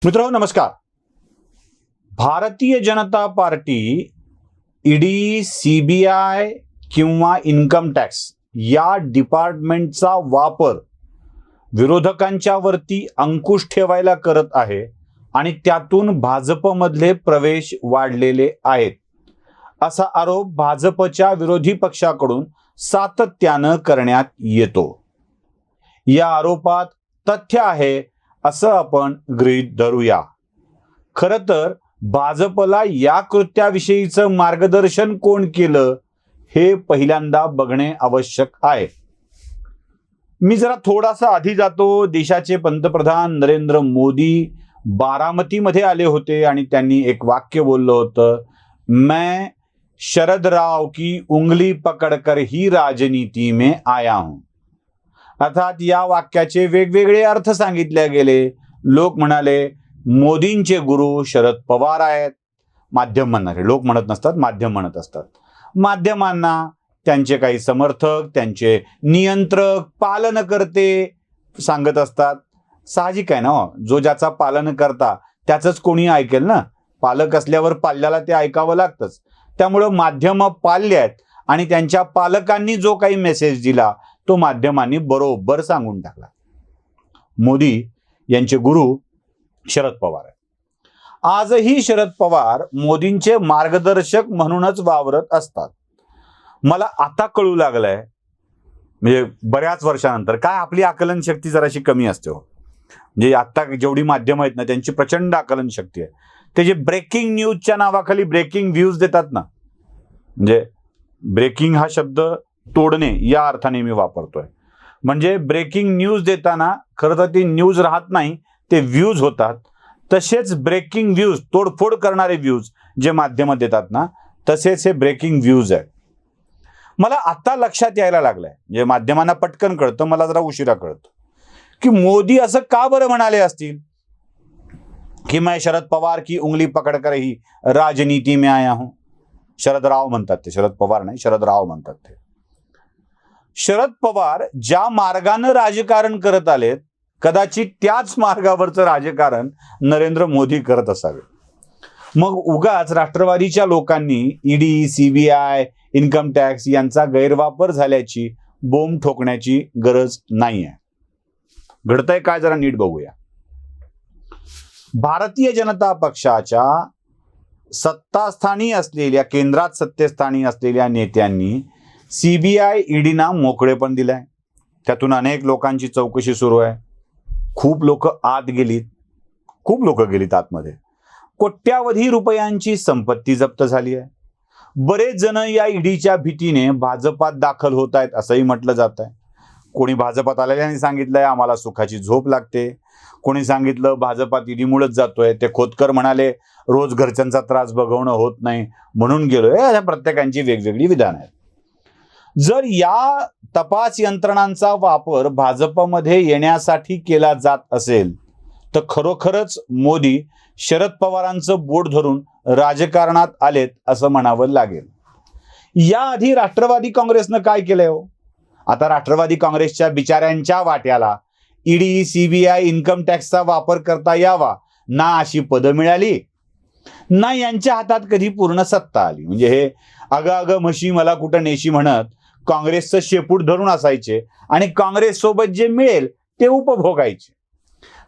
मित्रांनो नमस्कार. Bharatiya Janata party ED, CBI किंवा इन्कम टॅक्स या डिपार्टमेंटचा वापर विरोधकांच्या वरती अंकुश ठेवायला करत आहे आणि त्यातून भाजपमधले प्रवेश वाढलेले आहेत असा आरोप भाजपच्या विरोधी पक्षाकडून सातत्यानं करण्यात येतो. या आरोपात तथ्य आहे असं आपण गृहीत धरूया. खरं तर भाजपला या कृत्याविषयीचं मार्गदर्शन कोण केलं हे पहिल्यांदा बघणे आवश्यक आहे. मी जरा थोडासा आधी जातो. देशाचे पंतप्रधान नरेंद्र मोदी बारामतीमध्ये आले होते आणि त्यांनी एक वाक्य बोललं होतं, मैं शरद राव की उंगली पकडकर ही राजनीति में आया हूं. अर्थात या वाक्याचे वेगवेगळे अर्थ सांगितले गेले. लोक म्हणाले मोदींचे गुरु शरद पवार आहेत. माध्यम म्हणणारे, लोक म्हणत नसतात, माध्यम म्हणत असतात. माध्यमांना त्यांचे काही समर्थक, त्यांचे नियंत्रक, पालनकर्ते सांगत असतात. साहजिक आहे ना, जो ज्याचा पालन करता त्याचंच कोणी ऐकेल ना. पालक असल्यावर पाल्याला ते ऐकावं लागतंच. त्यामुळं माध्यम पाल्य आहेत आणि त्यांच्या पालकांनी जो काही मेसेज दिला तो माध्यमांनी बरोबर सांगून टाकला. मोदी यांचे गुरु शरद पवार आहेत. आजही शरद पवार मोदींचे मार्गदर्शक म्हणूनच वावरत असतात. मला आता कळू लागलंय, म्हणजे बऱ्याच वर्षानंतर, काय आपली आकलन शक्ती जराशी कमी असते हो. म्हणजे आता जेवढी माध्यमं आहेत ना त्यांची प्रचंड आकलन शक्ती आहे. ते जे ब्रेकिंग न्यूजच्या नावाखाली ब्रेकिंग व्ह्यूज देतात ना, म्हणजे ब्रेकिंग हा शब्द तोडणे या अर्थाने मी वापरतोय. म्हणजे ब्रेकिंग न्यूज देताना खरं तर ती न्यूज राहत नाही, ते व्ह्यूज होतात. तसेच ब्रेकिंग व्ह्यूज, तोडफोड करणारे व्ह्यूज जे माध्यम देतात ना, तसेच हे ब्रेकिंग व्ह्यूज आहे. मला आता लक्षात यायला लागलंय, म्हणजे माध्यमांना पटकन कळतं, मला जरा उशिरा कळतं, की मोदी असं का बरं म्हणाले असतील की मैं शरद पवार की उंगली पकडकर ही राजनीति में आया हूं. शरद राव म्हणतात ते, शरद पवार नाही, शरद राव म्हणतात ते. शरद पवार ज्या मार्गानं राजकारण करत आलेत, कदाचित त्याच मार्गावरचं राजकारण नरेंद्र मोदी करत असावे. मग उगाच राष्ट्रवादीच्या लोकांनी ईडी, सीबीआय, इन्कम टॅक्स यांचा गैरवापर झाल्याची बोंब ठोकण्याची गरज नाहीये. घडतंय काय जरा नीट बघूया. भारतीय जनता पक्षाच्या सत्तास्थानी असलेल्या, केंद्रात सत्तेस्थानी असलेल्या नेत्यांनी सीबीआय, ईडीना मोकळेपण दिलाय. त्यातून अनेक लोकांची चौकशी सुरू आहे. खूप लोक आत गेलीत, खूप लोक गेलीत आतमध्ये. कोट्यावधी रुपयांची संपत्ती जप्त झाली आहे. बरेच जण या ईडीच्या भीतीने भाजपात दाखल होत आहेत असंही म्हटलं जात आहे. कोणी भाजपात आलेल्याने सांगितलंय आम्हाला सुखाची झोप लागते. कोणी सांगितलं भाजपात ईडीमुळेच जातोय. ते खोतकर म्हणाले रोज घरच्यांचा त्रास बघवणं होत नाही म्हणून गेलोय. अशा प्रत्येकांची वेगवेगळी विधान आहेत. जर या तपास यंत्रणांचा वापर भाजपमध्ये येण्यासाठी केला जात असेल तर खरोखरच मोदी शरद पवारांचं बोट धरून राजकारणात आलेत असं म्हणावं लागेल. याआधी राष्ट्रवादी काँग्रेसनं काय केलंय हो? आता राष्ट्रवादी काँग्रेसच्या बिचाऱ्यांच्या वाट्याला ईडी, सीबीआय, इन्कम टॅक्सचा वापर करता यावा ना अशी पदं मिळाली, ना यांच्या हातात कधी पूर्ण सत्ता आली. म्हणजे हे अगं म्हशी मला कुठं नेशी म्हणत काँग्रेसचं शेपूट धरून असायचे आणि काँग्रेस सोबत जे मिळेल ते उपभोगायचे.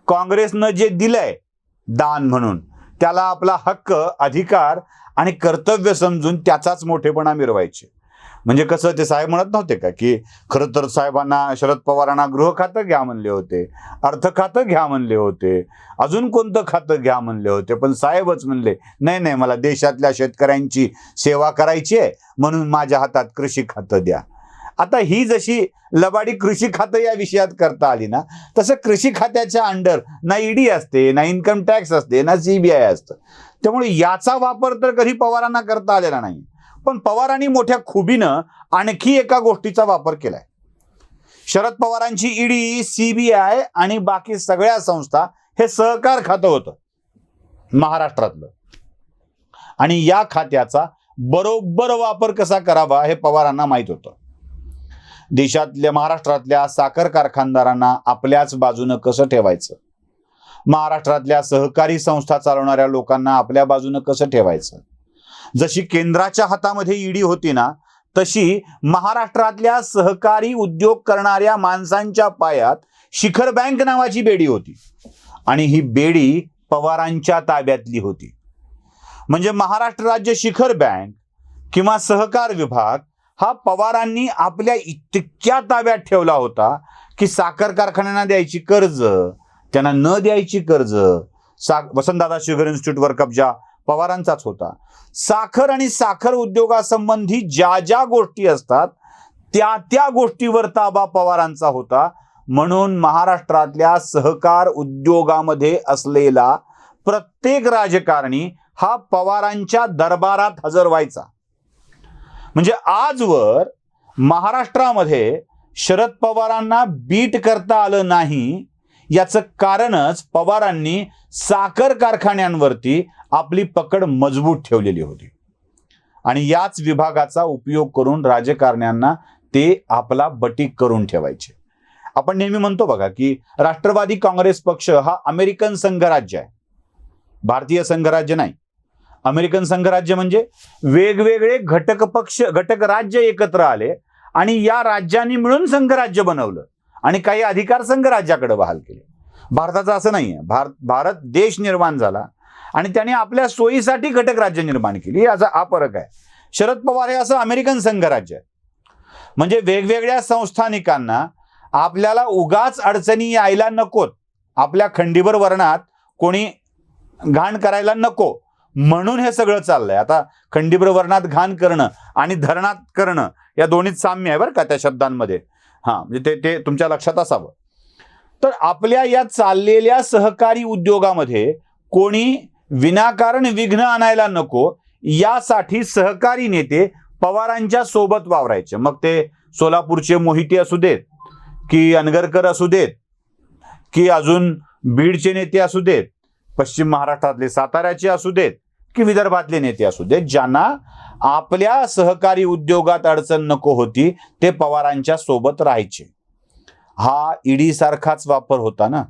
काँग्रेसनं जे दिलंय दान म्हणून त्याला आपला हक्क, अधिकार आणि कर्तव्य समजून त्याचाच मोठेपणा मिरवायचे. म्हणजे कसं, ते साहेब म्हणत नव्हते का की खरं तर साहेबांना, शरद पवारांना गृह खातं घ्या म्हणले होते, अर्थ खातं घ्या म्हणले होते, अजून कोणतं खातं घ्या म्हणले होते, पण साहेबच म्हणले नाही, मला देशातल्या शेतकऱ्यांची सेवा करायची आहे म्हणून माझ्या हातात कृषी खातं द्या. आता ही जशी लबाडी कृषी खातं या विषयात करता आली ना, तसं कृषी खात्याच्या अंडर ना ईडी असते, ना इन्कम टॅक्स असते, ना सीबीआय असतं. त्यामुळे याचा वापर तर कधी पवारांना करता आलेला नाही. पण पवारांनी मोठ्या खुबीनं आणखी एका गोष्टीचा वापर केलाय. शरद पवारांची ईडी, सीबीआय आणि बाकी सगळ्या संस्था हे सहकार खातं होतं महाराष्ट्रातलं, आणि या खात्याचा बरोबर वापर कसा करावा हे पवारांना माहित होतं. देशातल्या, महाराष्ट्रातल्या साखर कारखानदारांना आपल्याच बाजूनं कसं ठेवायचं, महाराष्ट्रातल्या सहकारी संस्था चालवणाऱ्या लोकांना आपल्या बाजूनं कसं ठेवायचं. जशी केंद्राच्या हातामध्ये ईडी होती ना, तशी महाराष्ट्रातल्या सहकारी उद्योग करणाऱ्या माणसांच्या पायात शिखर बँक नावाची बेडी होती आणि ही बेडी पवारांच्या ताब्यातली होती. म्हणजे महाराष्ट्र राज्य शिखर बँक किंवा सहकार विभाग हा पवारांनी आपल्या इतक्या ताब्यात ठेवला होता की साखर कारखान्यांना द्यायची कर्ज, त्यांना न द्यायची कर्ज, वसंतदादा शुगर इन्स्टिट्यूटवर कब्जा पवारांचाच होता. साखर आणि साखर उद्योगासंबंधी ज्या ज्या गोष्टी असतात त्या त्या गोष्टीवर ताबा पवारांचा होता. म्हणून महाराष्ट्रातल्या सहकार उद्योगामध्ये असलेला प्रत्येक राजकारणी हा पवारांच्या दरबारात हजर व्हायचा. म्हणजे आजवर महाराष्ट्रामध्ये शरद पवारांना बीट करता आलं नाही, याचं कारणच पवारांनी साखर कारखान्यांवरती आपली पकड मजबूत ठेवलेली होती आणि याच विभागाचा उपयोग करून राजकारण्यांना ते आपला बटीक करून ठेवायचे. आपण नेहमी म्हणतो बघा की राष्ट्रवादी काँग्रेस पक्ष हा अमेरिकन संघराज्य आहे, भारतीय संघराज्य नाही. अमेरिकन संघराज्य म्हणजे वेगवेगळे घटक पक्ष, घटक राज्य एकत्र आले आणि या राज्यांनी मिळून संघराज्य बनवलं आणि काही अधिकार संघराज्याकडे बहाल केले. भारताचं असं नाहीये. भारत देश निर्माण झाला आणि त्याने आपल्या सोयीसाठी घटक राज्य निर्माण केली, याचा हा फरक आहे. शरद पवार हे असं अमेरिकन संघराज्य आहे. म्हणजे वेगवेगळ्या संस्थानिकांना आपल्याला उगाच अडचणी यायला नकोत, आपल्या खंडीभर वर्णात कोणी घाण करायला नको म्हणून हे सगळं चाललंय. आता खंडीभर वर्णात घाण करणं आणि धरणात करणं या दोन्हीत साम्य आहे बरं का त्या शब्दांमध्ये. म्हणजे ते तुमच्या लक्षात असावं. तर आपल्या या चाललेल्या सहकारी उद्योगामध्ये कोणी विनाकारण विघ्न आणायला नको यासाठी सहकारी नेते पवारांच्या सोबत वावरायचे. मग ते सोलापूरचे मोहिते असू देत की अनगरकर असू देत की अजून बीडचे नेते असू देत, पश्चिम महाराष्ट्रातले साताऱ्याचे असू देत की विदर्भातले नेते असू देत, ज्यांना आपल्या सहकारी उद्योगात अडचण नको होती ते पवारांच्या सोबत राहायचे. हा ईडी सारखाच वापर होता ना.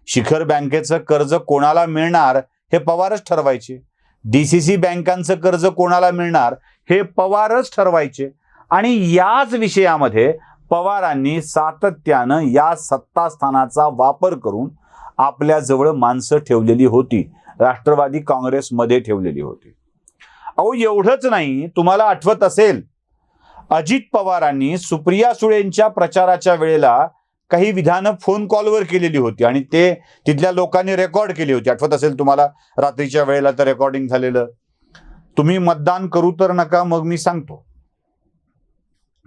शिखर बँकेचं कर्ज कोणाला मिळणार हे पवारच ठरवायचे, डीसीसी बँकांचं कर्ज कोणाला मिळणार हे पवारच ठरवायचे. आणि याच विषयामध्ये पवारांनी सातत्यानं या सत्तास्थानाचा वापर करून आपल्या जवळ माणसं ठेवलेली होती, राष्ट्रवादी काँग्रेसमध्ये ठेवलेली होती. अहो एवढंच नाही, तुम्हाला आठवत असेल अजित पवारांनी सुप्रिया सुळेंच्या प्रचाराच्या वेळेला काही विधानं फोन कॉलवर केलेली होती आणि ते तिथल्या लोकांनी रेकॉर्ड केली होती. आठवत असेल तुम्हाला, रात्रीच्या वेळेला तर रेकॉर्डिंग झालेलं. तुम्ही मतदान करू तर नका, मग मी सांगतो,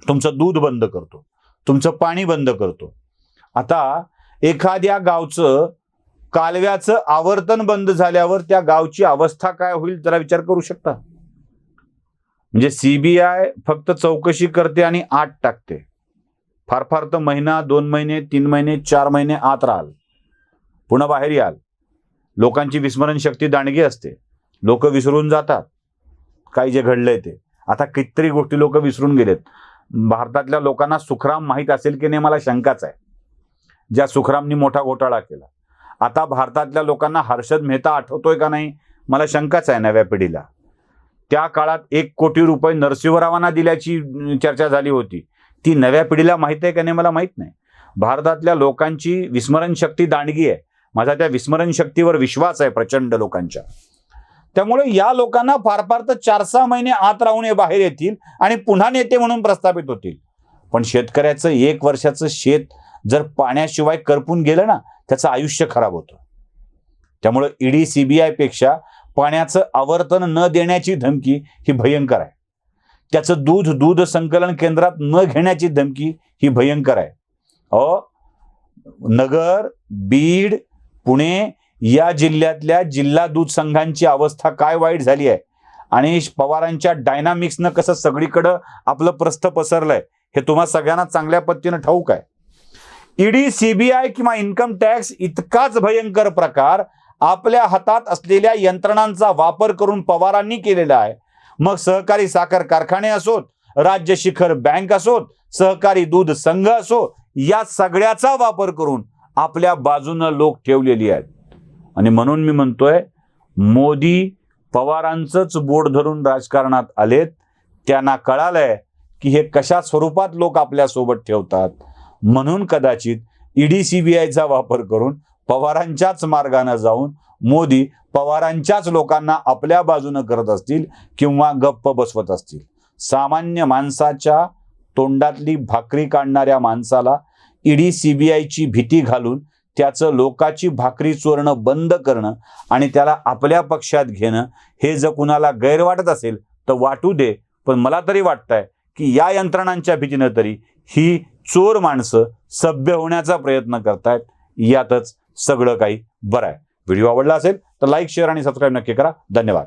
तुमचं दूध बंद करतो, तुमचं पाणी बंद करतो. आता एखाद्या गावचं कालव्याचं आवर्तन बंद झाल्यावर त्या गावची अवस्था काय होईल जरा विचार करू शकता. म्हणजे सीबीआय फक्त चौकशी करते आणि आत टाकते. फार फार तर महिना, 2 महिने, 3 महिने, 4 महिने आत राहाल, पुन्हा बाहेर याल. लोकांची विस्मरण शक्ती दांडगी असते, लोक विसरून जातात काही जे घडलंय ते. आता कितीतरी गोष्टी लोक विसरून गेलेत. भारतातल्या लोकांना सुखराम माहीत असेल की नाही मला शंकाच आहे, ज्या सुखरामनी मोठा घोटाळा केला. आता भारतातल्या लोकांना हर्षद मेहता आठवतोय का नाही मला शंकाच आहे नव्या पिढीला. त्या काळात 1 कोटी रुपये नरसिंहरावांना दिल्याची चर्चा झाली होती, ती नव्या पिढीला माहित आहे का नाही मला माहित नाही. भारतातल्या लोकांची विस्मरण शक्ती दांडगी आहे. माझा त्या विस्मरण शक्तीवर विश्वास आहे प्रचंड लोकांच्या. त्यामुळे या लोकांना फार फार तर 4-6 महिने आत राहून हे बाहेर येतील आणि पुन्हा नेते म्हणून प्रस्थापित होतील. पण शेतकऱ्याचं 1 वर्षाचं शेत जर पाण्याशिवाय करपून गेलं ना, त्याचं आयुष्य खराब होतं. त्यामुळे ईडी सीबीआय पेक्षा पाण्याचं आवर्तन न देण्याची धमकी ही भयंकर आहे. त्याचं दूध संकलन केंद्रात न घेण्याची धमकी ही भयंकर आहे. नगर, बीड, पुणे या जिल्ह्यातल्या जिल्हा दूध संघांची अवस्था काय वाईट झाली आहे आणि पवारांच्या डायनामिक्सनं कसं सगळीकडं आपलं प्रस्थ पसरलंय हे तुम्हा सगळ्यांना चांगल्या पद्धतीनं ठाऊक आहे. ईडी, सीबीआय किंवा इन्कम टॅक्स इतकाच भयंकर प्रकार आपल्या हातात असलेल्या यंत्रणांचा वापर करून पवारांनी केलेला आहे. मग सहकारी साखर कारखाने असोत, राज्य शिखर बँक असोत, सहकारी दूध संघ असो, या सगळ्याचा वापर करून आपल्या बाजूनं लोक ठेवलेली आहेत. आणि म्हणून मी म्हणतोय, मोदी पवारांचंच बोट धरून राजकारणात आलेत. त्यांना कळालंय की हे कशा स्वरूपात लोक आपल्या सोबत ठेवतात. म्हणून कदाचित ईडी सीबीआयचा वापर करून पवारांच्याच मार्गाने जाऊन मोदी पवारांच्याच लोकांना आपल्या बाजूने करत असतील किंवा गप्प बसवत असतील. सामान्य माणसाच्या तोंडातली भाकरी काढणाऱ्या माणसाला ईडी सीबीआयची भीती घालून त्याचं लोकाची भाकरी चोरणं बंद करणं आणि त्याला आपल्या पक्षात घेणं, हे जर कुणाला गैर वाटत असेल तर वाटू दे. पण मला तरी वाटतंय की या यंत्रणांच्या भीतीनं तरी ही चोर माणसं सभ्य होण्याचा प्रयत्न करतायत. यातच सगळं काही बरं आहे. व्हिडिओ आवडला असेल तर लाईक, शेअर आणि सबस्क्राईब नक्की करा. धन्यवाद.